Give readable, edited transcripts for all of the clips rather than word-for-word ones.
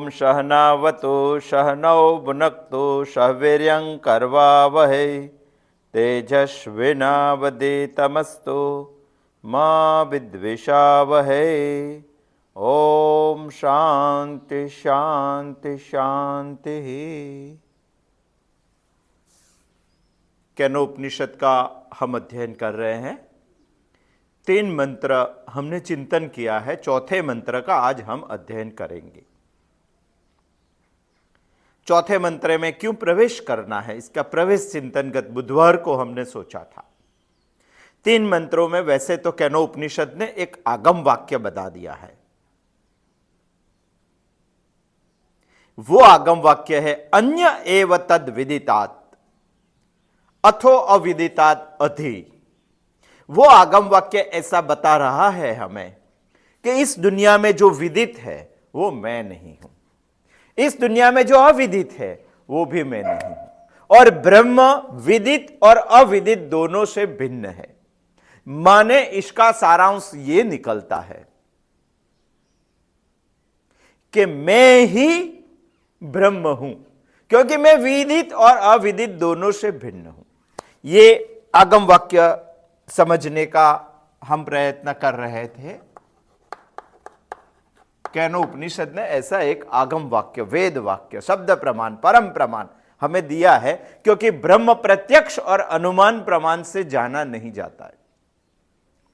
ओम सहनावतु सहनौ भुनक्तु सह वीर्यं करवावहै तेजस्विनावधीतमस्तु मा विद्विषावहै। ओम शांति शांति शांति। केनोपनिषद का हम अध्ययन कर रहे हैं। 3 मंत्र हमने चिंतन किया है, चौथे मंत्र का आज हम अध्ययन करेंगे। चौथे मंत्र में क्यों प्रवेश करना है, इसका प्रवेश चिंतनगत बुधवार को हमने सोचा था। 3 मंत्रों में वैसे तो केनोपनिषद ने एक आगम वाक्य बता दिया है। वो आगम वाक्य है अन्य एव तद विदितात अथो अविदितात अधि। वो आगम वाक्य ऐसा बता रहा है हमें कि इस दुनिया में जो विदित है वो मैं नहीं हूं, इस दुनिया में जो अविदित है वो भी मैं नहीं हूं, और ब्रह्म विदित और अविदित दोनों से भिन्न है। माने इसका सारांश ये निकलता है कि मैं ही ब्रह्म हूं, क्योंकि मैं विदित और अविदित दोनों से भिन्न हूं। ये आगम वाक्य समझने का हम प्रयत्न कर रहे थे। केनोपनिषद ने ऐसा एक आगम वाक्य, वेद वाक्य, शब्द प्रमाण, परम प्रमाण हमें दिया है, क्योंकि ब्रह्म प्रत्यक्ष और अनुमान प्रमाण से जाना नहीं जाता है।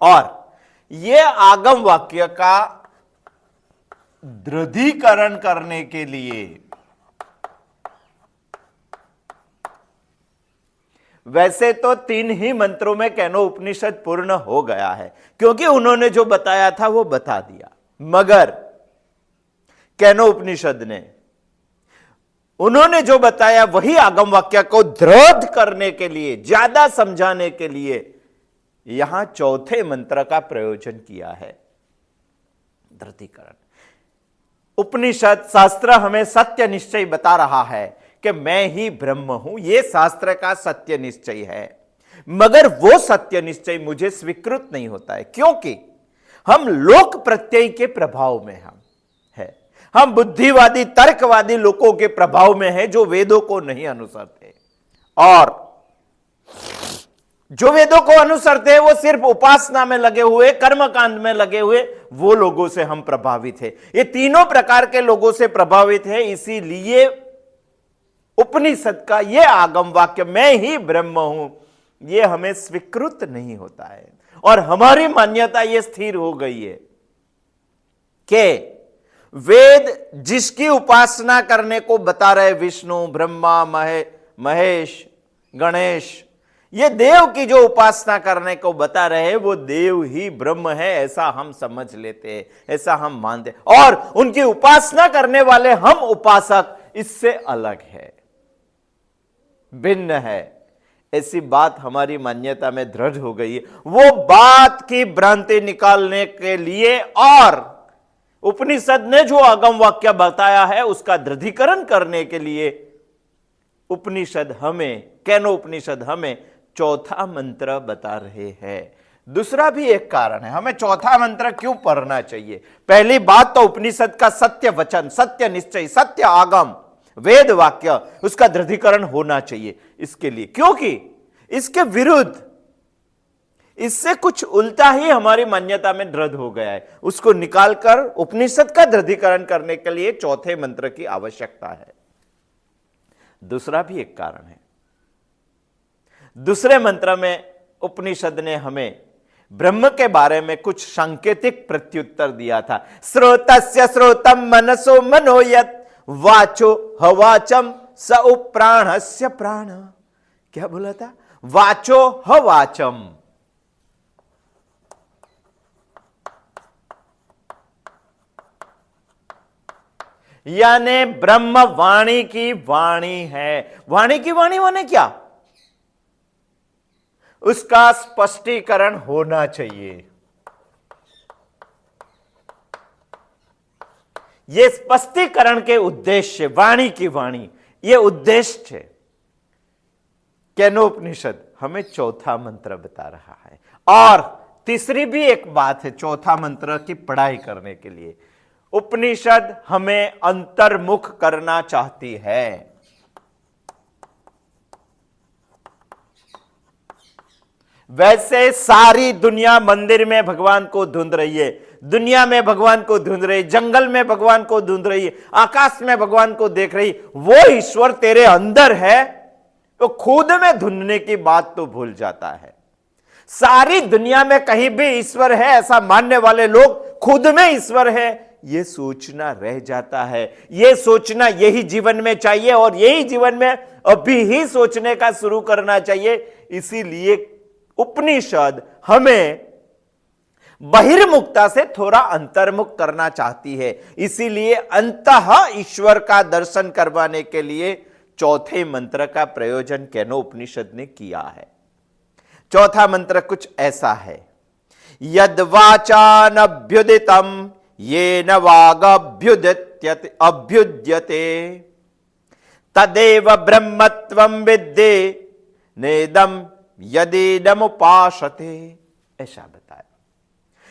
और यह आगम वाक्य का दृढ़ीकरण करने के लिए वैसे तो 3 ही मंत्रों में केनोपनिषद पूर्ण हो गया है, क्योंकि उन्होंने जो बताया था वो बता दिया। मगर केनोपनिषद ने उन्होंने जो बताया वही आगम वाक्य को दृढ़ करने के लिए, ज्यादा समझाने के लिए यहां चौथे मंत्र का प्रयोजन किया है, दृढ़ीकरण। उपनिषद शास्त्र हमें सत्य निश्चय बता रहा है कि मैं ही ब्रह्म हूं, यह शास्त्र का सत्य निश्चय है। मगर वो सत्य निश्चय मुझे स्वीकृत नहीं होता है, क्योंकि हम लोक प्रत्यय के प्रभाव में हम बुद्धिवादी तर्कवादी लोगों के प्रभाव में हैं, जो वेदों को नहीं अनुसरते। और जो वेदों को अनुसरते हैं वो सिर्फ उपासना में लगे हुए, कर्मकांड में लगे हुए वो लोगों से हम प्रभावित हैं। ये तीनों प्रकार के लोगों से प्रभावित है। इसीलिए उपनिषद का ये आगम वाक्य मैं ही ब्रह्म हूं, ये हमें स्वीकृत नहीं होता है। और हमारी मान्यता ये स्थिर हो गई है कि वेद जिसकी उपासना करने को बता रहे, विष्णु, ब्रह्मा, महेश, गणेश, ये देव की जो उपासना करने को बता रहे वो देव ही ब्रह्म है, ऐसा हम समझ लेते हैं, ऐसा हम मानते हैं। और उनकी उपासना करने वाले हम उपासक इससे अलग है, भिन्न है। ऐसी बात हमारी मान्यता में दृढ़ हो गई है। वो बात की भ्रांति निकालने के लिए और उपनिषद ने जो आगम वाक्य बताया है उसका दृढ़ीकरण करने के लिए उपनिषद हमें, केनोपनिषद हमें चौथा मंत्र बता रहे हैं। दूसरा भी एक कारण है हमें चौथा मंत्र क्यों पढ़ना चाहिए। पहली बात तो उपनिषद का सत्य वचन, सत्य निश्चय, सत्य आगम, वेद वाक्य, उसका दृढ़ीकरण होना चाहिए इसके लिए, क्योंकि इसके विरुद्ध, इससे कुछ उल्टा ही हमारी मान्यता में दृढ़ हो गया है। उसको निकालकर उपनिषद का दृढ़ीकरण करने के लिए चौथे मंत्र की आवश्यकता है। दूसरा भी एक कारण है। दूसरे मंत्र में उपनिषद ने हमें ब्रह्म के बारे में कुछ सांकेतिक प्रत्युत्तर दिया था। श्रोतस्य श्रोतम मनसो मनोयत वाचो हवाचम स प्राणस्य प्राण। क्या बोला था? वाचो हवाचम, यानी ब्रह्म वाणी की वाणी है। वाणी की वाणी माने क्या? उसका स्पष्टीकरण होना चाहिए। ये स्पष्टीकरण के उद्देश्य, वाणी की वाणी, ये उद्देश्य है। केनोपनिषद हमें चौथा मंत्र बता रहा है। और तीसरी भी एक बात है चौथा मंत्र की पढ़ाई करने के लिए, उपनिषद हमें अंतर्मुख करना चाहती है। वैसे सारी दुनिया मंदिर में भगवान को ढूंढ रही है, दुनिया में भगवान को ढूंढ रही, जंगल में भगवान को ढूंढ रही, आकाश में भगवान को देख रही। वो ईश्वर तेरे अंदर है तो खुद में ढूंढने की बात तो भूल जाता है। सारी दुनिया में कहीं भी ईश्वर है ऐसा मानने वाले लोग खुद में ईश्वर है ये सोचना रह जाता है। ये सोचना यही जीवन में चाहिए और यही जीवन में अभी ही सोचने का शुरू करना चाहिए। इसीलिए उपनिषद हमें बहिर्मुखता से थोड़ा अंतर्मुख करना चाहती है। इसीलिए अंतः ईश्वर का दर्शन करवाने के लिए चौथे मंत्र का प्रयोजन केनो उपनिषद ने किया है। चौथा मंत्र कुछ ऐसा है, यद वाचानभ्युदितम येन वागभ्युदित्यते अभ्युद्यते तदेव ब्रह्मत्वं विद्धि नेदम यदिदम उपासते। ऐसा बताया।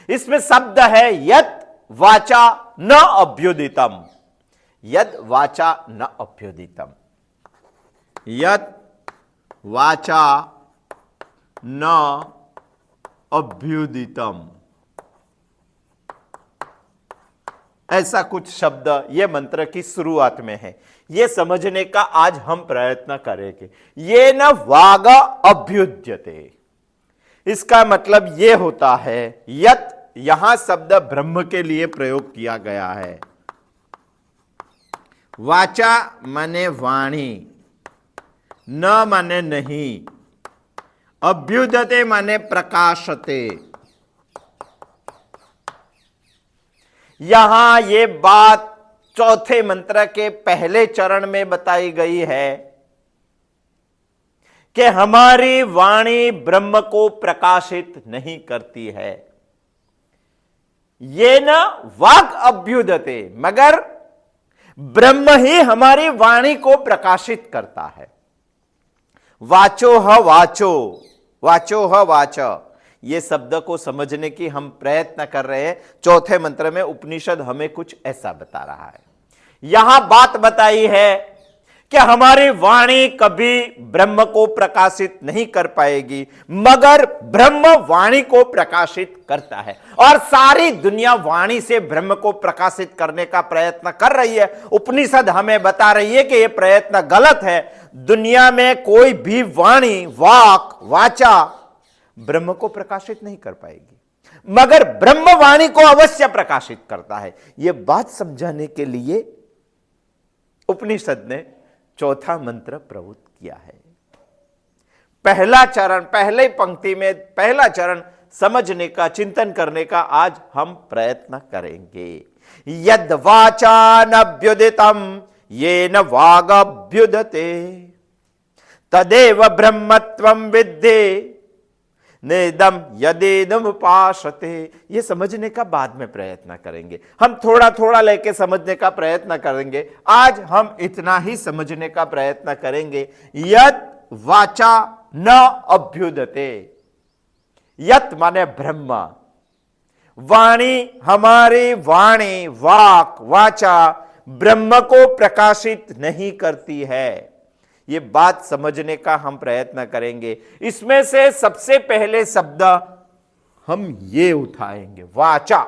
इसमें शब्द है यद वाचा न अभ्युदितम, यद वाचा न अभ्युदितम, यद वाचा न अभ्युदितम, ऐसा कुछ शब्द ये मंत्र की शुरुआत में है। ये समझने का आज हम प्रयत्न करेंगे। ये न वाग अभ्युद्यते, इसका मतलब ये होता है, यत यहां शब्द ब्रह्म के लिए प्रयोग किया गया है। वाचा माने वाणी, न माने नहीं, अभ्युदते माने प्रकाशते। यहां ये बात चौथे मंत्र के पहले चरण में बताई गई है कि हमारी वाणी ब्रह्म को प्रकाशित नहीं करती है। ये न वाक् अभ्युदते, मगर ब्रह्म ही हमारी वाणी को प्रकाशित करता है। वाचोह वाचो, वाचोह वाच, ये शब्द को समझने की हम प्रयत्न कर रहे हैं। चौथे मंत्र में उपनिषद हमें कुछ ऐसा बता रहा है। यहां बात बताई है कि हमारी वाणी कभी ब्रह्म को प्रकाशित नहीं कर पाएगी, मगर ब्रह्म वाणी को प्रकाशित करता है। और सारी दुनिया वाणी से ब्रह्म को प्रकाशित करने का प्रयत्न कर रही है। उपनिषद हमें बता रही है कि यह प्रयत्न गलत है। दुनिया में कोई भी वाणी, वाक, वाचा ब्रह्म को प्रकाशित नहीं कर पाएगी, मगर ब्रह्म वाणी को अवश्य प्रकाशित करता है। यह बात समझाने के लिए उपनिषद ने चौथा मंत्र प्रवुत किया है। पहला चरण, पहले पंक्ति में पहला चरण समझने का, चिंतन करने का आज हम प्रयत्न करेंगे। यद वाचानभ्युदितम येन वागभ्युदते तदेव ब्रह्मत्वं विद्धि नेदम यदेदम उपासते। ये समझने का बाद में प्रयत्न करेंगे। हम थोड़ा थोड़ा लेके समझने का प्रयत्न करेंगे। आज हम इतना ही समझने का प्रयत्न करेंगे। यत वाचा न अभ्युदते, यत माने ब्रह्म, वाणी, हमारी वाणी, वाक, वाचा ब्रह्म को प्रकाशित नहीं करती है। ये बात समझने का हम प्रयत्न करेंगे। इसमें से सबसे पहले शब्द हम ये उठाएंगे, वाचा।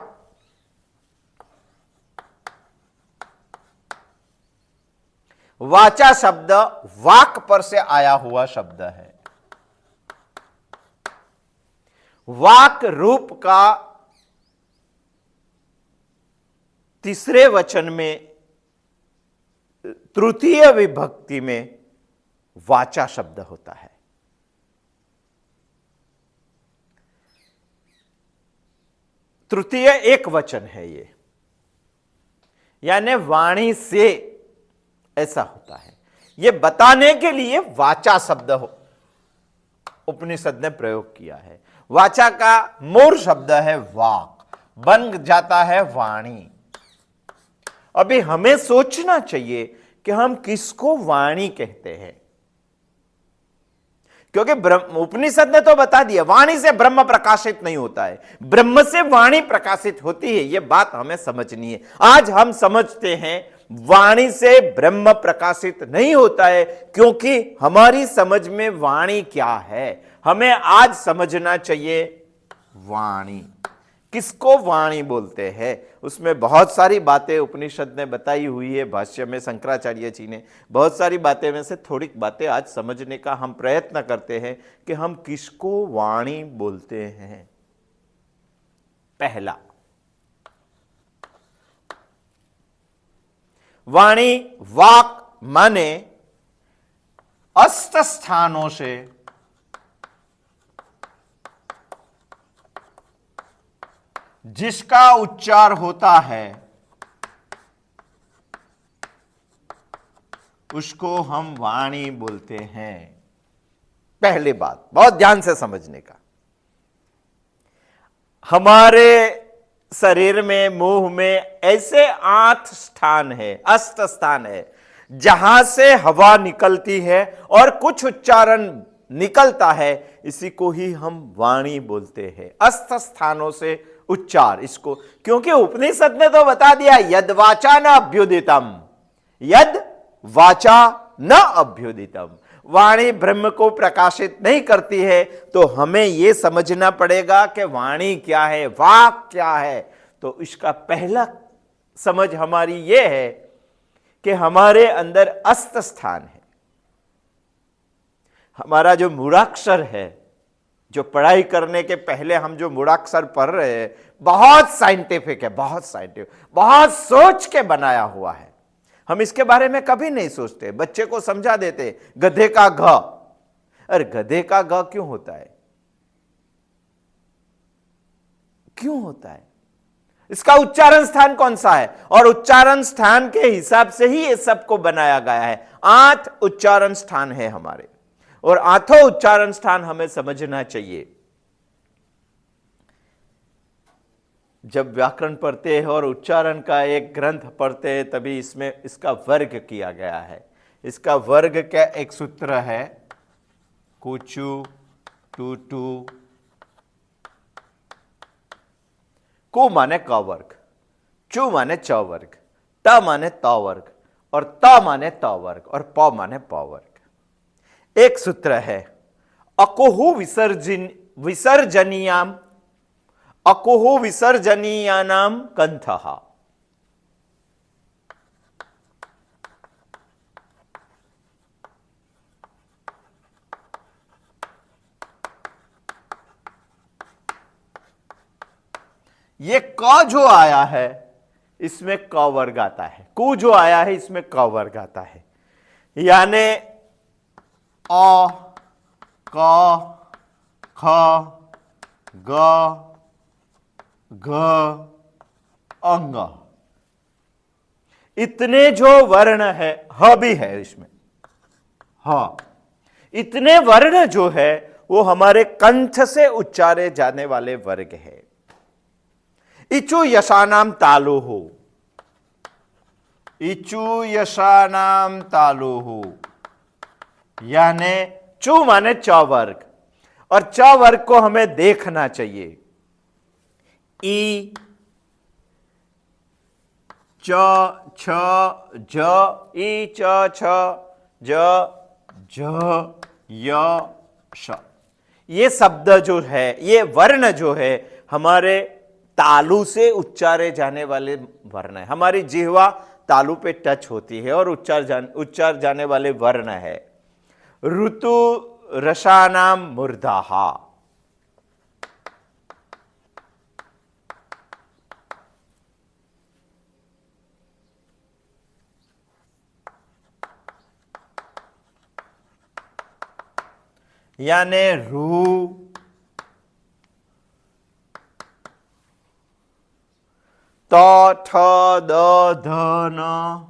वाचा शब्द वाक पर से आया हुआ शब्द है। वाक रूप का तीसरे वचन में तृतीय विभक्ति में वाचा शब्द होता है। तृतीय एक वचन है ये, यानी वाणी से, ऐसा होता है। ये बताने के लिए वाचा शब्द उपनिषद ने प्रयोग किया है। वाचा का मूल शब्द है वाक, बन जाता है वाणी। अभी हमें सोचना चाहिए कि हम किसको वाणी कहते हैं, क्योंकि उपनिषद ने तो बता दिया वाणी से ब्रह्म प्रकाशित नहीं होता है, ब्रह्म से वाणी प्रकाशित होती है। यह बात हमें समझनी है। आज हम समझते हैं वाणी से ब्रह्म प्रकाशित नहीं होता है, क्योंकि हमारी समझ में वाणी क्या है। हमें आज समझना चाहिए वाणी किसको वाणी बोलते हैं। उसमें बहुत सारी बातें उपनिषद ने बताई हुई है, भाष्य में शंकराचार्य जी ने बहुत सारी बातें में से थोड़ी बातें आज समझने का हम प्रयत्न करते हैं कि हम किसको वाणी बोलते हैं। पहला, वाणी वाक माने अष्ट स्थानों से जिसका उच्चार होता है उसको हम वाणी बोलते हैं। पहली बात बहुत ध्यान से समझने का, हमारे शरीर में मुंह में ऐसे 8 स्थान है, अष्ट स्थान है, जहां से हवा निकलती है और कुछ उच्चारण निकलता है, इसी को ही हम वाणी बोलते हैं। अष्ट स्थानों से उच्चार, इसको क्योंकि उपनिषद ने तो बता दिया यद वाचा न अभ्युदितम, यद वाचा न अभ्युदितम, वाणी ब्रह्म को प्रकाशित नहीं करती है। तो हमें यह समझना पड़ेगा कि वाणी क्या है, वाक क्या है। तो इसका पहला समझ हमारी यह है कि हमारे अंदर अष्ट स्थान है। हमारा जो मूढ़ाक्षर है, जो पढ़ाई करने के पहले हम जो मूढ़ाक्षर पढ़ रहे हैं, बहुत साइंटिफिक है, बहुत साइंटिफिक, बहुत सोच के बनाया हुआ है। हम इसके बारे में कभी नहीं सोचते। बच्चे को समझा देते गधे का घ, अरे गधे का घ क्यों होता है, क्यों होता है, इसका उच्चारण स्थान कौन सा है, और उच्चारण स्थान के हिसाब से ही ये सबको बनाया गया है। 8 उच्चारण स्थान है हमारे, और 8 उच्चारण स्थान हमें समझना चाहिए। जब व्याकरण पढ़ते हैं और उच्चारण का एक ग्रंथ पढ़ते हैं, तभी इसमें इसका वर्ग किया गया है। इसका वर्ग का एक सूत्र है कुचु टू, कु माने क वर्ग, चु माने च वर्ग, ट माने त वर्ग, और त माने त वर्ग, और प माने प वर्ग। एक सूत्र है अकुहु विसर्जनीयाम, अकुहु विसर्जनीयानाम कंथः। ये क जो आया है इसमें क वर्ग आता है, कु जो आया है इसमें क वर्ग आता है। यानी अ, क, ख, ग, घ, अंग, इतने जो वर्ण है, ह भी है इसमें, हाँ, इतने वर्ण जो है वो हमारे कंठ से उच्चारे जाने वाले वर्ग है। इचु यशानाम तालुहु, इचु यशानाम तालुहु, यानी चु माने च वर्ग, और च वर्ग को हमें देखना चाहिए। ई, च, छ, ज, ई, च, छ, ज, झ, य, श, ये शब्द जो है, ये वर्ण जो है हमारे तालु से उच्चारे जाने वाले वर्ण है। हमारी जिह्वा तालु पे टच होती है और उच्चार जाने वाले वर्ण है। ऋतु रसानाम मूर्धाहा, यानी रू, त, ठ, द, ध, न,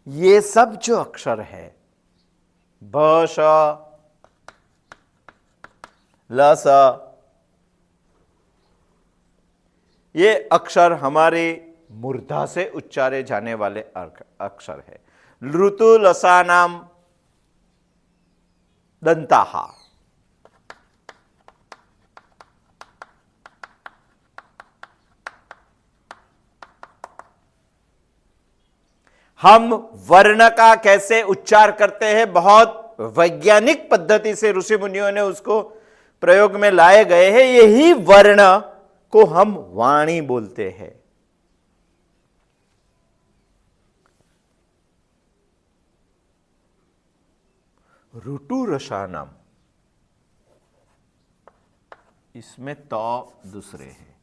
ये सब जो अक्षर है, भ, श, ल, स, ये अक्षर हमारे मूर्धा से उच्चारे जाने वाले अक्षर है। ऋतु लसानाम दंताः। हम वर्ण का कैसे उच्चार करते हैं, बहुत वैज्ञानिक पद्धति से ऋषि मुनियों ने उसको प्रयोग में लाए गए हैं। यही वर्ण को हम वाणी बोलते हैं। ऋतु रसानाम, इसमें तो दूसरे हैं,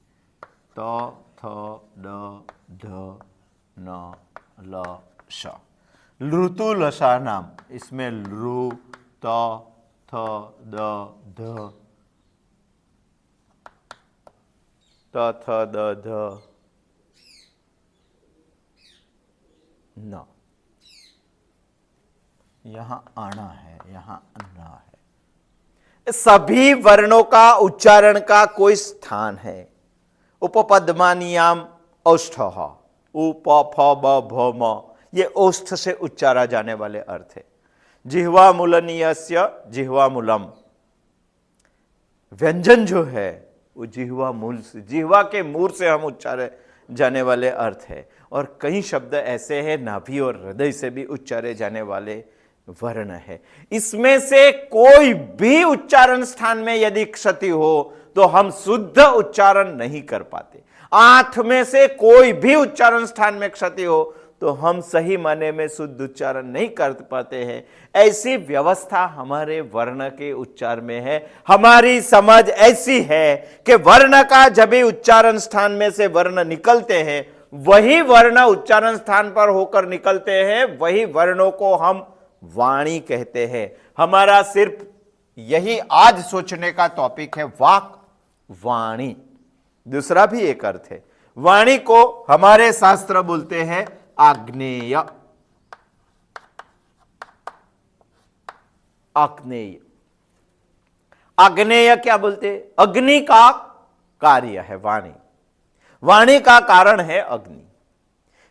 तो थ द ध न ल श। ऋतु लसानाम, इसमें ऋ त थ द ध त थ द ध न, यहां आना है, यहां अन्ना है। सभी वर्णों का उच्चारण का कोई स्थान है। उपपद्मानियाम औष्ठः, उप फ ब भ म, ये औष्ठ से उच्चारा जाने वाले अर्थ है। जिह्वा मूलनीयस्य जिह्वा मूलम, व्यंजन जो है वो जिह्वा मूल से, जिह्वा के मूल से हम उच्चारे जाने वाले अर्थ है। और कई शब्द ऐसे हैं नाभि और हृदय से भी उच्चारे जाने वाले वर्ण है। इसमें से कोई भी उच्चारण स्थान में यदि क्षति हो तो हम शुद्ध उच्चारण नहीं कर पाते। आठ में से कोई भी उच्चारण स्थान में क्षति हो तो हम सही माने में शुद्ध उच्चारण नहीं कर पाते हैं। ऐसी व्यवस्था हमारे वर्ण के उच्चार में है। हमारी समझ ऐसी है कि वर्ण का जब भी उच्चारण स्थान में से वर्ण निकलते हैं, वही वर्ण उच्चारण स्थान पर होकर निकलते हैं, वही वर्णों को हम वाणी कहते हैं। हमारा सिर्फ यही आज सोचने का टॉपिक है, वाक वाणी। दूसरा भी एक अर्थ है। वाणी को हमारे शास्त्र बोलते हैं आग्नेय। आग्नेय, आग्नेय क्या बोलते हैं? अग्नि का कार्य है वाणी। वाणी का कारण है अग्नि।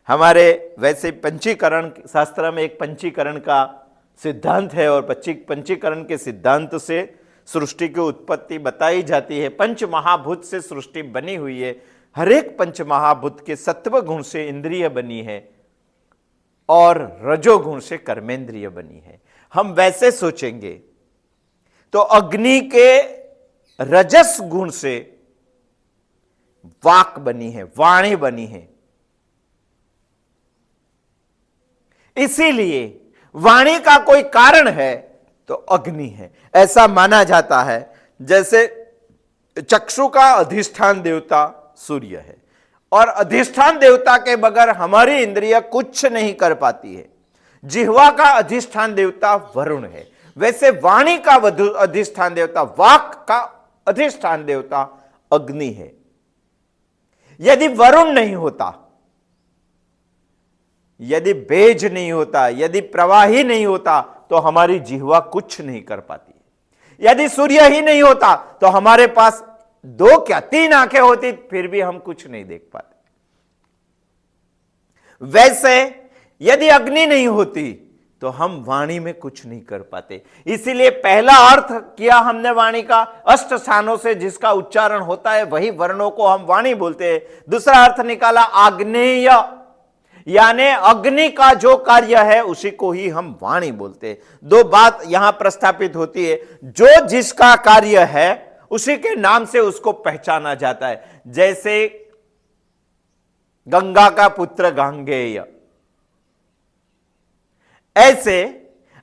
हमारे वैसे पंचीकरण शास्त्र में एक पंचीकरण का सिद्धांत है और पंचीकरण के सिद्धांत से सृष्टि की उत्पत्ति बताई जाती है। पंच महाभूत से सृष्टि बनी हुई है। हर एक पंच महाभूत के सत्व गुण से इंद्रिय बनी है और रजोगुण से कर्मेंद्रिय बनी है। हम वैसे सोचेंगे तो अग्नि के रजस गुण से वाक बनी है, वाणी बनी है। इसीलिए वाणी का कोई कारण है तो अग्नि है, ऐसा माना जाता है। जैसे चक्षु का अधिष्ठान देवता सूर्य है और अधिष्ठान देवता के बगैर हमारी इंद्रिय कुछ नहीं कर पाती है। जिह्वा का अधिष्ठान देवता वरुण है, वैसे वाणी का अधिष्ठान देवता, वाक का अधिष्ठान देवता अग्नि है। यदि वरुण नहीं होता, यदि बेज नहीं होता, यदि प्रवाही नहीं होता तो हमारी जिह्वा कुछ नहीं कर पाती। यदि सूर्य ही नहीं होता तो हमारे पास दो क्या तीन आंखें होती फिर भी हम कुछ नहीं देख पाते। वैसे यदि अग्नि नहीं होती तो हम वाणी में कुछ नहीं कर पाते। इसीलिए पहला अर्थ किया हमने वाणी का, अष्ट स्थानों से जिसका उच्चारण होता है वही वर्णों को हम वाणी बोलते हैं। दूसरा अर्थ निकाला आग्नेय, यानी अग्नि का जो कार्य है उसी को ही हम वाणी बोलते हैं। दो बात यहां प्रस्थापित होती है, जो जिसका कार्य है उसी के नाम से उसको पहचाना जाता है। जैसे गंगा का पुत्र गांगेय, ऐसे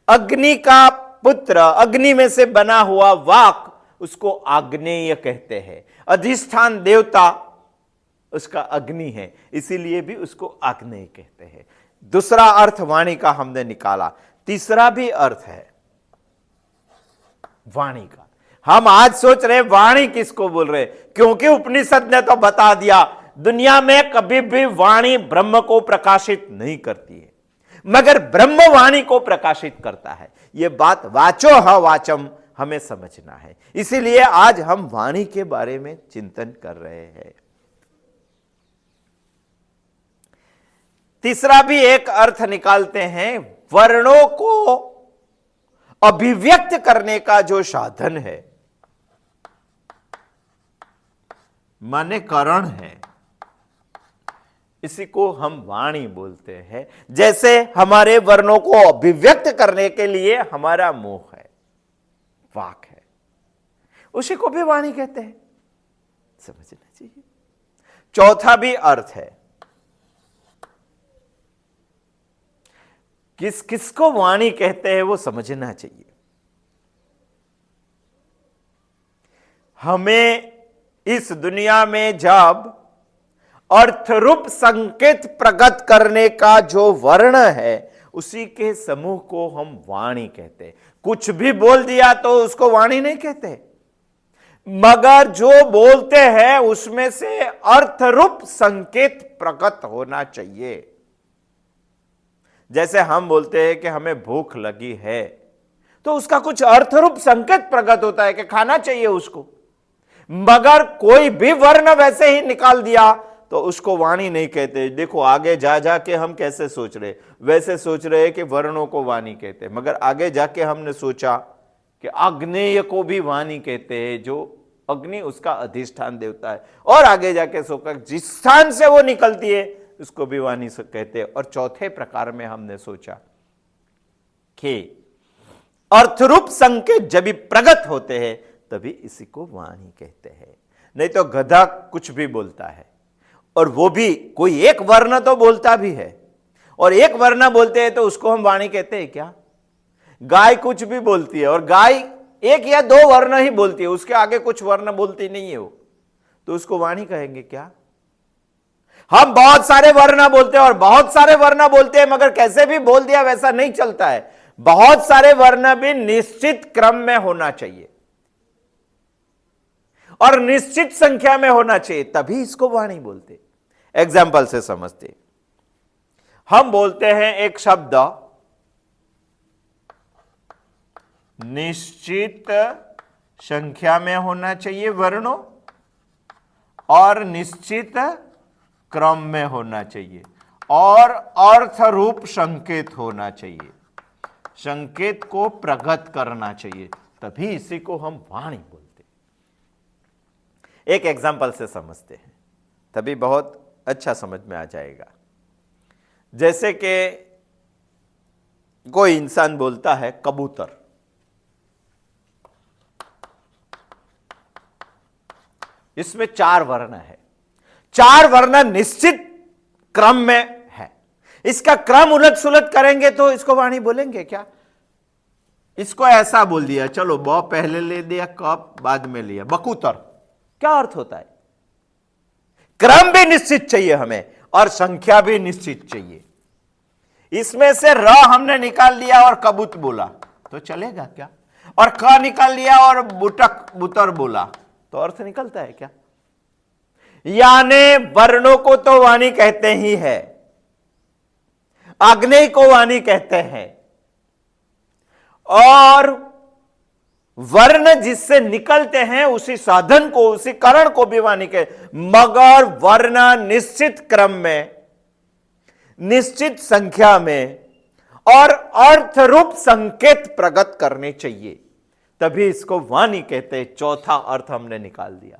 अग्नि का पुत्र, अग्नि में से बना हुआ वाक, उसको आग्नेय कहते हैं। अधिष्ठान देवता उसका अग्नि है, इसीलिए भी उसको आग्नेय कहते हैं। दूसरा अर्थ वाणी का हमने निकाला। तीसरा भी अर्थ है वाणी का। हम आज सोच रहे वाणी किसको बोल रहे, क्योंकि उपनिषद ने तो बता दिया दुनिया में कभी भी वाणी ब्रह्म को प्रकाशित नहीं करती है, मगर ब्रह्म वाणी को प्रकाशित करता है। यह बात वाचो ह वाचम हमें समझना है। इसीलिए आज हम वाणी के बारे में चिंतन कर रहे हैं। तीसरा भी एक अर्थ निकालते हैं वर्णों को अभिव्यक्त करने का जो साधन है, माने करण है, इसी को हम वाणी बोलते हैं। जैसे हमारे वर्णों को अभिव्यक्त करने के लिए हमारा मुंह है, वाक है, उसी को भी वाणी कहते हैं, समझना चाहिए। चौथा भी अर्थ है, किस किसको वाणी कहते हैं वो समझना चाहिए। हमें इस दुनिया में जब अर्थरूप संकेत प्रकट करने का जो वर्ण है, उसी के समूह को हम वाणी कहते हैं। कुछ भी बोल दिया तो उसको वाणी नहीं कहते, मगर जो बोलते हैं उसमें से अर्थरूप संकेत प्रकट होना चाहिए। जैसे हम बोलते हैं कि हमें भूख लगी है, तो उसका कुछ अर्थरूप संकेत प्रकट होता है कि खाना चाहिए उसको, मगर कोई भी वर्ण वैसे ही निकाल दिया तो उसको वाणी नहीं कहते। देखो आगे जा जाके हम कैसे सोच रहे, वैसे सोच रहे कि वर्णों को वाणी कहते, मगर आगे जाके हमने सोचा कि आग्नेय को भी वाणी कहते हैं, जो अग्नि उसका अधिष्ठान देवता है, और आगे जाके सोचा जिस स्थान से वो निकलती है उसको भी वाणी कहते हैं। और चौथे प्रकार में हमने सोचा कि अर्थरूप संकेत जब भी प्रगट होते हैं तभी इसी को वाणी कहते हैं। नहीं तो गधा कुछ भी बोलता है, और वो भी कोई एक वर्ण तो बोलता भी है, और एक वर्ण बोलते हैं तो उसको हम वाणी कहते हैं क्या? गाय कुछ भी बोलती है, और गाय एक या दो वर्ण ही बोलती है, उसके आगे कुछ वर्ण बोलती नहीं है वो, तो उसको वाणी कहेंगे क्या? हम बहुत सारे वर्ण बोलते हैं और बहुत सारे वर्ण बोलते हैं, मगर कैसे भी बोल दिया वैसा नहीं चलता है। बहुत सारे वर्ण भी निश्चित क्रम में होना चाहिए और निश्चित संख्या में होना चाहिए, तभी इसको वाणी बोलते। एग्जाम्पल से समझते, हम बोलते हैं एक शब्द निश्चित संख्या में होना चाहिए वर्णों, और निश्चित क्रम में होना चाहिए, और अर्थ रूप संकेत होना चाहिए, संकेत को प्रकट करना चाहिए, तभी इसी को हम वाणी बोलते। एक एग्जाम्पल से समझते हैं, तभी बहुत अच्छा समझ में आ जाएगा। जैसे कि कोई इंसान बोलता है कबूतर, इसमें 4 वर्ण है, 4 वर्ण निश्चित क्रम में है, इसका क्रम उलट सुलट करेंगे तो इसको वाणी बोलेंगे क्या? इसको ऐसा बोल दिया, चलो ब पहले ले दिया, क बाद में लिया, बकूतर, क्या अर्थ होता है? क्रम भी निश्चित चाहिए हमें और संख्या भी निश्चित चाहिए। इसमें से र हमने निकाल लिया और कबूत बोला तो चलेगा क्या? और क निकाल लिया और बुटक बुतर बोला तो अर्थ निकलता है क्या? यानी वर्णों को तो वाणी कहते ही है, आग्नेय को वाणी कहते हैं, और वर्ण जिससे निकलते हैं उसी साधन को, उसी करण को भी वाणी कहते, मगर वर्ण निश्चित क्रम में, निश्चित संख्या में और अर्थरूप संकेत प्रकट करने चाहिए, तभी इसको वाणी कहते हैं। चौथा अर्थ हमने निकाल दिया।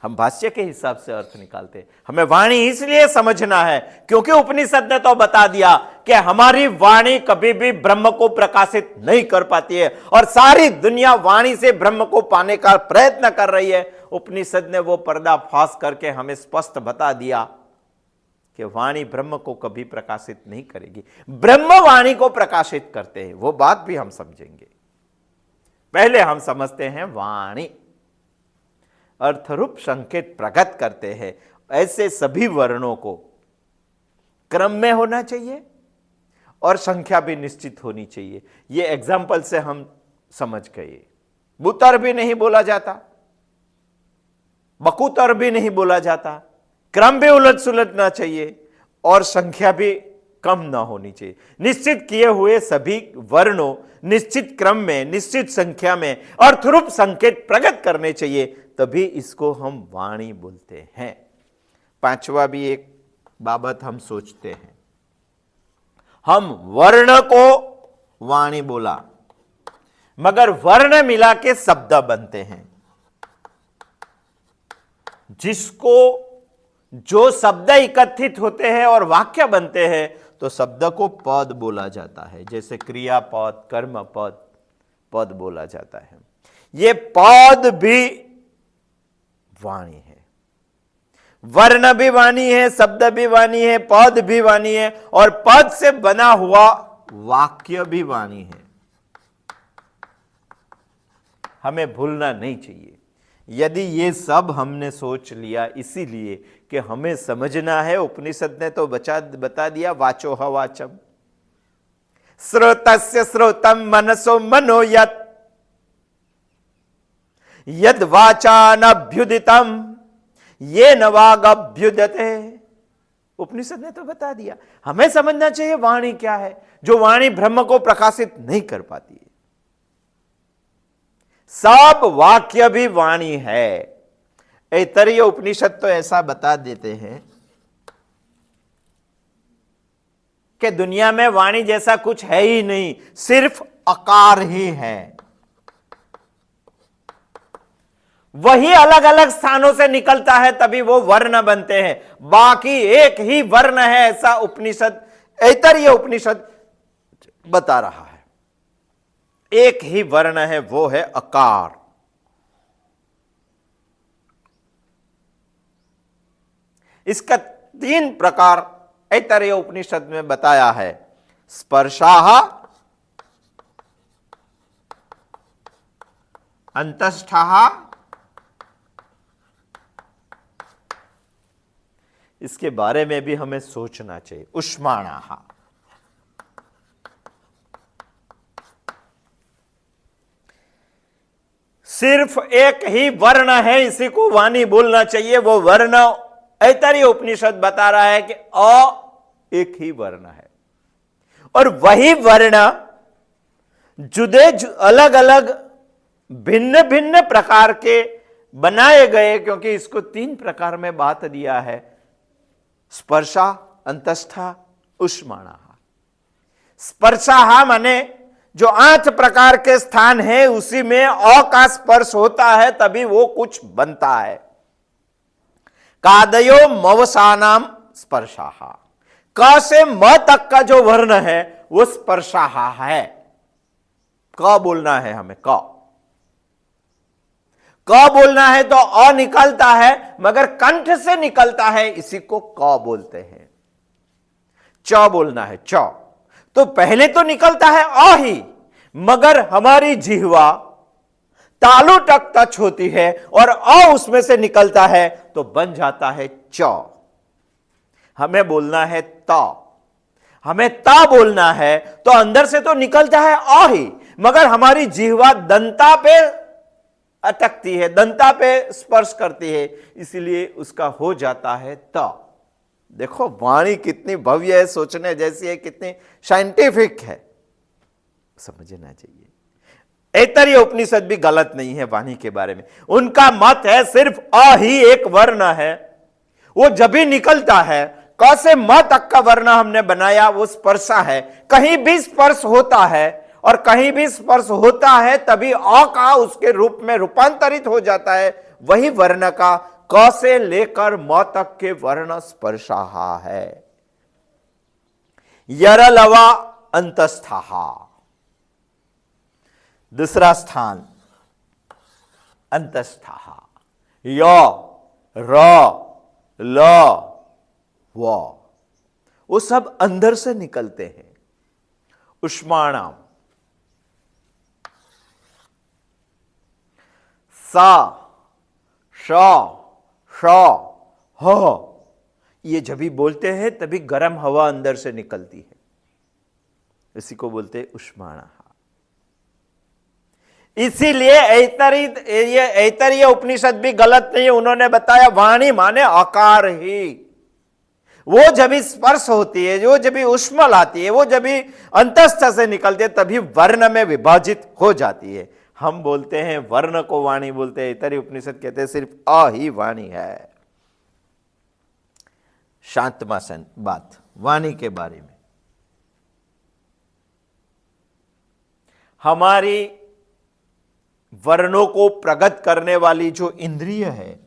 हम भाष्य के हिसाब से अर्थ निकालते हैं। हमें वाणी इसलिए समझना है क्योंकि उपनिषद ने तो बता दिया कि हमारी वाणी कभी भी ब्रह्म को प्रकाशित नहीं कर पाती है, और सारी दुनिया वाणी से ब्रह्म को पाने का प्रयत्न कर रही है। उपनिषद ने वो पर्दाफाश करके हमें स्पष्ट बता दिया कि वाणी ब्रह्म को कभी प्रकाशित नहीं करेगी, ब्रह्म वाणी को प्रकाशित करते हैं। वो बात भी हम समझेंगे। पहले हम समझते हैं वाणी अर्थरूप संकेत प्रकट करते हैं। ऐसे सभी वर्णों को क्रम में होना चाहिए और संख्या भी निश्चित होनी चाहिए। ये एग्जाम्पल से हम समझ गए। बुतर भी नहीं बोला जाता, बकूतर भी नहीं बोला जाता, क्रम भी उलट सुलटना चाहिए और संख्या भी कम ना होनी चाहिए। निश्चित किए हुए सभी वर्णों निश्चित क्रम में, निश्चित संख्या में अर्थरूप संकेत प्रकट करने चाहिए, तभी इसको हम वाणी बोलते हैं। पांचवा भी एक बाबत हम सोचते हैं। हम वर्ण को वाणी बोला, मगर वर्ण मिला के शब्द बनते हैं। जिसको जो शब्द एकत्रित होते हैं और वाक्य बनते हैं तो शब्द को पद बोला जाता है। जैसे क्रियापद, कर्म पद, पद बोला जाता है। ये पद भी वाणी है, वर्ण भी वाणी है, शब्द भी वाणी है, पद भी वाणी है, और पद से बना हुआ वाक्य भी वाणी है। हमें भूलना नहीं चाहिए। यदि ये सब हमने सोच लिया, इसीलिए कि हमें समझना है, उपनिषद ने तो बता दिया, वाचो ह वाचम, श्रोतस्य श्रोतम, मनसो मनो यत्, यद वाचानभ्युदितम ये न वागभ्युदते। उपनिषद ने तो बता दिया। हमें समझना चाहिए वाणी क्या है, जो वाणी ब्रह्म को प्रकाशित नहीं कर पाती है। सब वाक्य भी वाणी है। ऐतरेय उपनिषद तो ऐसा बता देते हैं कि दुनिया में वाणी जैसा कुछ है ही नहीं, सिर्फ आकार ही है। वही अलग अलग स्थानों से निकलता है तभी वो वर्ण बनते हैं। बाकी एक ही वर्ण है, ऐसा उपनिषद, ऐतरेय उपनिषद बता रहा है। एक ही वर्ण है, वो है अकार। इसका 3 प्रकार ऐतरेय उपनिषद में बताया है। स्पर्शाः, अंतस्थाः, इसके बारे में भी हमें सोचना चाहिए। उष्माणाः, सिर्फ एक ही वर्ण है, इसी को वाणी बोलना चाहिए। वो वर्ण ऐतरेय उपनिषद बता रहा है कि एक ही वर्ण है, और वही वर्ण अलग अलग भिन्न भिन्न प्रकार के बनाए गए, क्योंकि इसको 3 प्रकार में बात दिया है। स्पर्शा, अंतस्था, उष्माणा। स्पर्शा माने जो 8 प्रकार के स्थान है उसी में अ का स्पर्श होता है तभी वो कुछ बनता है। कादयो मवसानाम स्पर्शाः, क से म तक का जो वर्ण है वो स्पर्शाः है। क बोलना है हमें, क बोलना है तो अ निकलता है, मगर कंठ से निकलता है, इसी को क बोलते हैं। च बोलना है, च तो पहले तो निकलता है अ ही, मगर हमारी जिह्वा तालु तक टच होती है और अ उसमें से निकलता है तो बन जाता है च। हमें बोलना है त, हमें ता बोलना है तो अंदर से तो निकलता है अ ही, मगर हमारी जिह्वा दंता पे अटकती है, दंता पे स्पर्श करती है, इसलिए उसका हो जाता है त। देखो वाणी कितनी भव्य है, सोचने जैसी है, कितनी साइंटिफिक है, समझना चाहिए। ऐतरेय उपनिषद भी गलत नहीं है वाणी के बारे में। उनका मत है सिर्फ अ ही एक वर्ण है, वो जब भी निकलता है, क से म तक का वर्ण हमने बनाया वो स्पर्शा है। कहीं भी स्पर्श होता है और कहीं भी स्पर्श होता है तभी अ का उसके रूप में रूपांतरित हो जाता है। वही वर्ण का क से लेकर म तक के वर्ण स्पर्शाः है। यरलवा अंतस्थाः, दूसरा स्थान अंतस्थाः। य, र, ल, व, वो सब अंदर से निकलते हैं। उष्माणाम, सा, श, श, ह, ये जब भी बोलते हैं तभी गर्म हवा अंदर से निकलती है, इसी को बोलते हैं उष्माणा। इसीलिए ऐतरेय उपनिषद भी गलत नहीं है। उन्होंने बताया वाणी माने आकार ही। वो जब भी स्पर्श होती है, वो जब भी उष्मल आती है, वो जब भी अंतस्थ से निकलती है तभी वर्ण में विभाजित हो जाती है। हम बोलते हैं वर्ण को वाणी बोलते हैं, ऐतरेय उपनिषद कहते हैं सिर्फ अ ही वाणी है। शांतमा बात वाणी के बारे में। हमारी वर्णों को प्रकट करने वाली जो इंद्रिय है,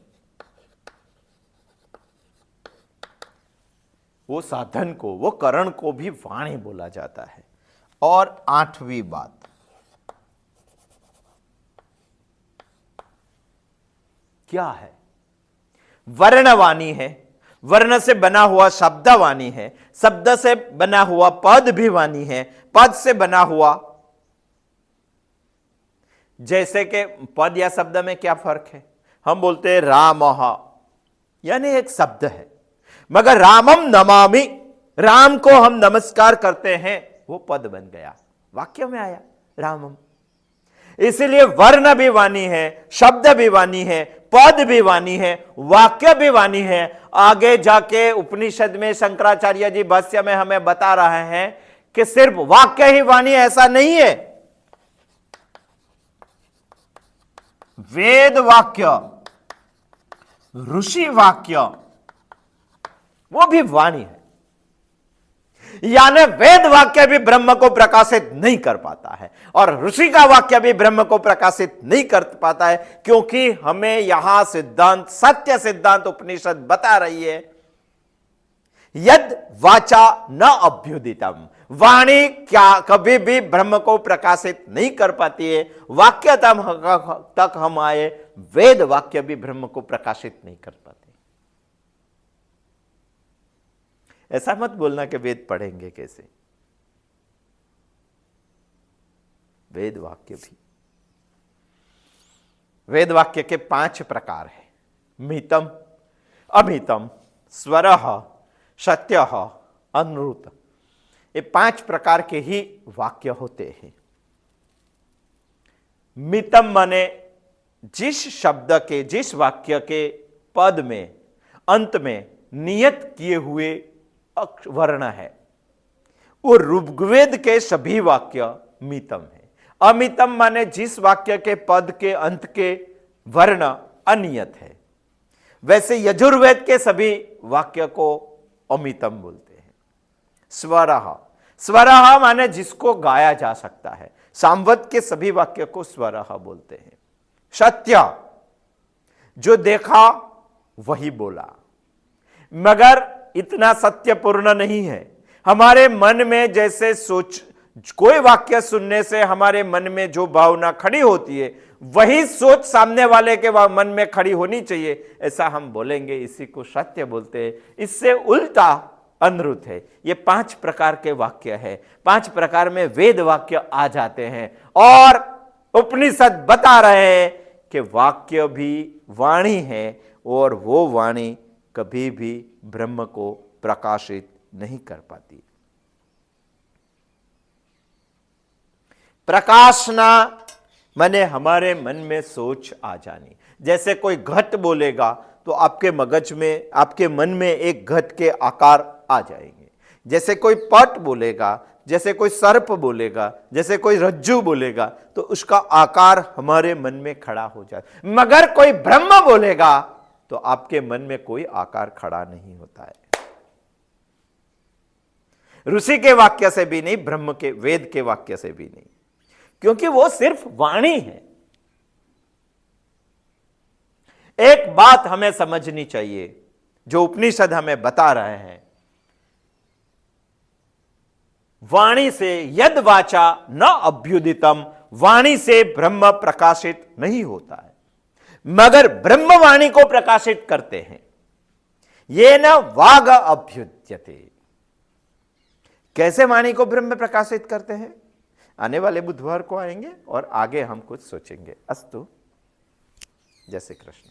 वो साधन को, वो करण को भी वाणी बोला जाता है। और 8वीं बात, क्या है? वर्णवाणी है। वर्ण से बना हुआ शब्द वाणी है, शब्द से बना हुआ पद भी वाणी है, पद से बना हुआ, जैसे कि पद या शब्द में क्या फर्क है? हम बोलते हैं राम, यानी एक शब्द है, मगर रामम नमामि, राम को हम नमस्कार करते हैं, वो पद बन गया, वाक्य में आया रामम। इसलिए वर्ण भी वाणी है, शब्द भी वाणी है, पद भी वाणी है, वाक्य भी वाणी है। आगे जाके उपनिषद में शंकराचार्य जी भाष्य में हमें बता रहे हैं कि सिर्फ वाक्य ही वाणी, ऐसा नहीं है। वेद वाक्य, ऋषि वाक्य, वो भी वाणी है। यानी वेद वाक्य भी ब्रह्म को प्रकाशित नहीं कर पाता है और ऋषि का वाक्य भी ब्रह्म को प्रकाशित नहीं कर पाता है, क्योंकि हमें यहां सिद्धांत, सत्य सिद्धांत उपनिषद बता रही है, यद वाचा न अभ्युदितम, वाणी क्या कभी भी ब्रह्म को प्रकाशित नहीं कर पाती है। वाक्य तक हम आए, वेद वाक्य भी ब्रह्म को प्रकाशित नहीं कर पाते। ऐसा मत बोलना कि वेद पढ़ेंगे कैसे, वेद वाक्य भी, वेद वाक्य के 5 प्रकार है, मितम, अमितम, स्वरः, सत्यः, अनुत। ये 5 प्रकार के ही वाक्य होते हैं। मितम माने जिस शब्द के, जिस वाक्य के पद में, अंत में नियत किए हुए वर्ण है, वो ऋग्वेद के सभी वाक्य मितम है। अमितम माने जिस वाक्य के पद के अंत के वर्ण अनियत है। वैसे यजुर्वेद के सभी वाक्य को अमितम बोलते हैं। स्वरः, स्वरः माने जिसको गाया जा सकता है। सामवेद के सभी वाक्य को स्वरः बोलते हैं। सत्य, जो देखा वही बोला, मगर इतना सत्यपूर्ण नहीं है। हमारे मन में जैसे सोच, कोई वाक्य सुनने से हमारे मन में जो भावना खड़ी होती है, वही सोच सामने वाले के मन में खड़ी होनी चाहिए, ऐसा हम बोलेंगे, इसी को सत्य बोलते हैं। इससे उल्टा अनुत है। ये 5 प्रकार के वाक्य है। 5 प्रकार में वेद वाक्य आ जाते हैं और उपनिषद बता रहे हैं कि वाक्य भी वाणी है और वो वाणी कभी भी ब्रह्म को प्रकाशित नहीं कर पाती। प्रकाशना माने हमारे मन में सोच आ जानी। जैसे कोई घट बोलेगा तो आपके मगज में, आपके मन में एक घट के आकार आ जाएंगे। जैसे कोई पट बोलेगा, जैसे कोई सर्प बोलेगा, जैसे कोई रज्जू बोलेगा, तो उसका आकार हमारे मन में खड़ा हो जाए। मगर कोई ब्रह्म बोलेगा तो आपके मन में कोई आकार खड़ा नहीं होता है। ऋषि के वाक्य से भी नहीं, ब्रह्म के, वेद के वाक्य से भी नहीं, क्योंकि वो सिर्फ वाणी है। एक बात हमें समझनी चाहिए जो उपनिषद हमें बता रहे हैं, वाणी से यद वाचा न अभ्युदितम, वाणी से ब्रह्म प्रकाशित नहीं होता है, मगर ब्रह्मवाणी को प्रकाशित करते हैं। ये न वाग अभ्युद्यते। कैसे वाणी को ब्रह्म प्रकाशित करते हैं, आने वाले बुधवार को आएंगे और आगे हम कुछ सोचेंगे। अस्तु, जय श्री कृष्ण।